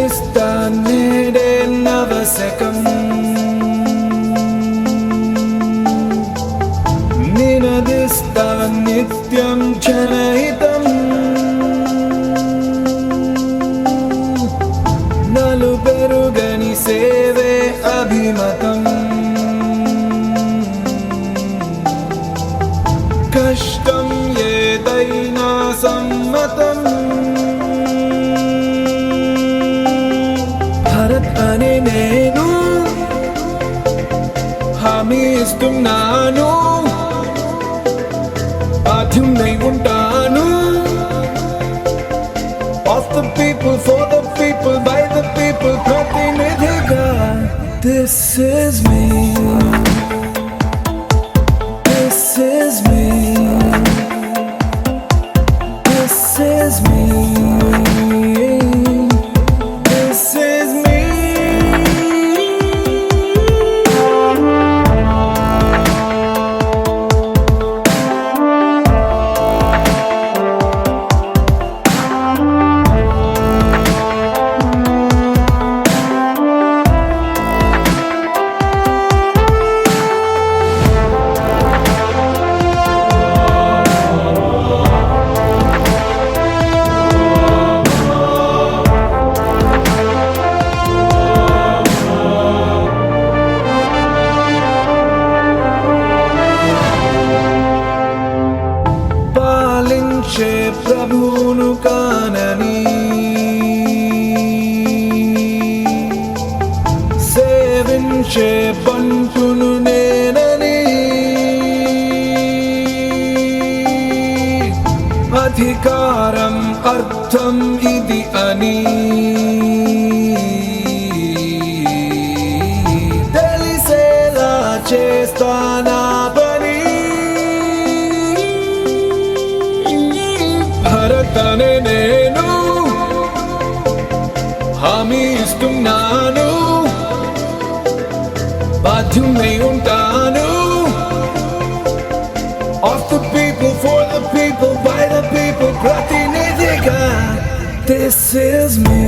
నినదిస్తా నేడే నవశకం నినదిస్తా నిత్యం జనహితం నలుబెరుగని సేవే అభిమతం కష్టం ఏదైనా సమ్మతం భరత్ అనే నేను హామీ ఇస్తున్నాను బాధ్యున్నై ఉంటాను of the people for the people by the people ప్రతినిధిగా this is me this is me this is me this is me పాలించే ప్రభువును కానని సేవించే బంటును నేనని అధికారం అర్థం ఇది అని తెలిసేలా చేస్తానా పని భరత్ అనే నేను హామీ ఇస్తున్నాను బాధ్యున్నై ఉంటాను of the people for the people by the people ప్రతినిధిగా this is me